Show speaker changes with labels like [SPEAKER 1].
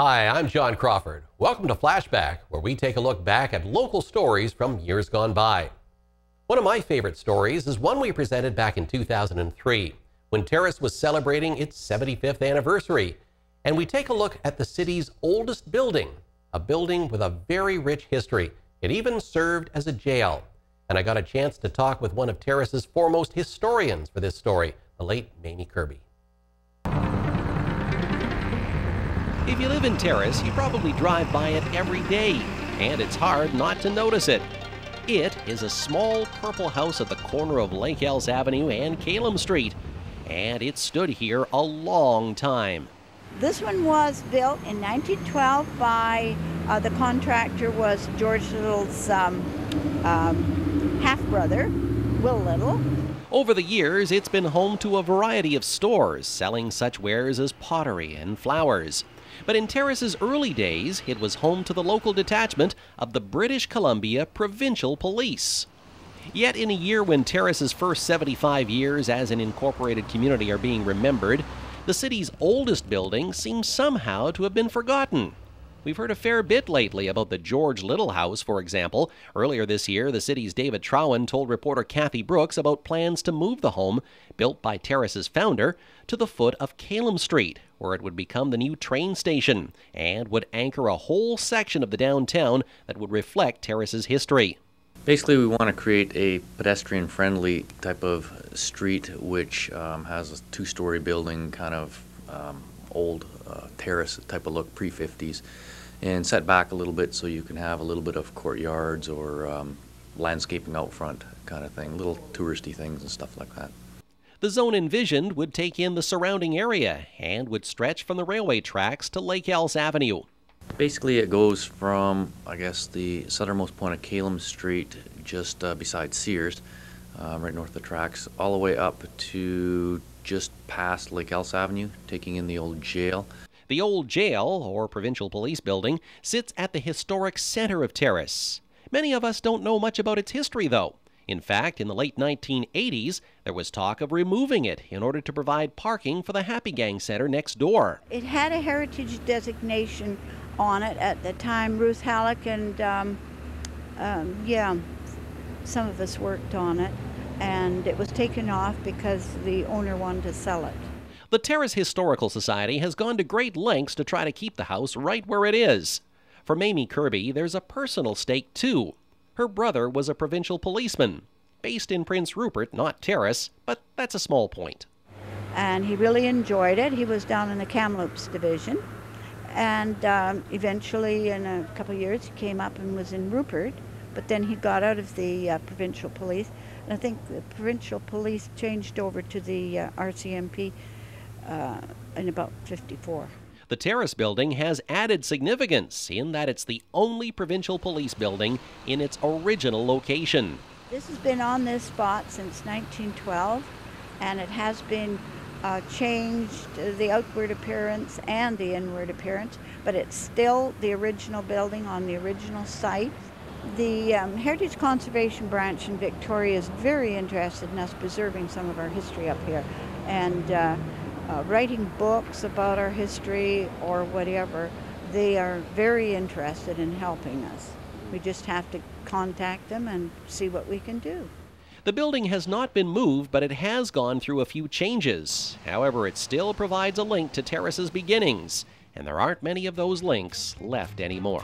[SPEAKER 1] Hi, I'm John Crawford. Welcome to Flashback, where we take a look back at local stories from years gone by. One of my favorite stories is one we presented back in 2003, when Terrace was celebrating its 75th anniversary. And we take a look at the city's oldest building, a building with a very rich history. It even served as a jail. And I got a chance to talk with one of Terrace's foremost historians for this story, the late Mamie Kirby.
[SPEAKER 2] If you live in Terrace, you probably drive by it every day, and it's hard not to notice it. It is a small purple house at the corner of Lake Ellis Avenue and Calum Street, and it stood here a long time.
[SPEAKER 3] This one was built in 1912 by the contractor was George Little's half-brother, Will Little.
[SPEAKER 2] Over the years, it's been home to a variety of stores selling such wares as pottery and flowers. But in Terrace's early days, it was home to the local detachment of the British Columbia Provincial Police. Yet in a year when Terrace's first 75 years as an incorporated community are being remembered, the city's oldest building seems somehow to have been forgotten. We've heard a fair bit lately about the George Little House, for example. Earlier this year, the city's David Trowan told reporter Kathy Brooks about plans to move the home, built by Terrace's founder, to the foot of Calum Street, where it would become the new train station and would anchor a whole section of the downtown that would reflect Terrace's history.
[SPEAKER 4] Basically, we want to create a pedestrian-friendly type of street which has a two-story building, kind of old terrace type of look, pre-50s, and set back a little bit so you can have a little bit of courtyards or landscaping out front kind of thing, little touristy things and stuff like that.
[SPEAKER 2] The zone envisioned would take in the surrounding area and would stretch from the railway tracks to Lake Ellis Avenue.
[SPEAKER 4] Basically, it goes from, I guess, the southernmost point of Calum Street, just beside Sears, right north of the tracks, all the way up to just past Lake Ellis Avenue, taking in the old jail.
[SPEAKER 2] The old jail, or Provincial Police Building, sits at the historic center of Terrace. Many of us don't know much about its history, though. In fact, in the late 1980s, there was talk of removing it in order to provide parking for the Happy Gang Center next door.
[SPEAKER 3] It had a heritage designation on it at the time. Ruth Halleck and, some of us worked on it, and it was taken off because the owner wanted to sell it.
[SPEAKER 2] The Terrace Historical Society has gone to great lengths to try to keep the house right where it is. For Mamie Kirby, there's a personal stake, too. Her brother was a provincial policeman, based in Prince Rupert, not Terrace, but that's a small point.
[SPEAKER 3] And he really enjoyed it. He was down in the Kamloops division, and eventually, in a couple of years, he came up and was in Rupert, but then he got out of the provincial police, and I think the provincial police changed over to the RCMP in about '54.
[SPEAKER 2] The Terrace building has added significance in that it's the only provincial police building in its original location.
[SPEAKER 3] This has been on this spot since 1912, and it has been changed, the outward appearance and the inward appearance, but it's still the original building on the original site. The Heritage Conservation Branch in Victoria is very interested in us preserving some of our history up here, and writing books about our history or whatever. They are very interested in helping us. We just have to contact them and see what we can do.
[SPEAKER 2] The building has not been moved, but it has gone through a few changes. However, it still provides a link to Terrace's beginnings, and there aren't many of those links left anymore.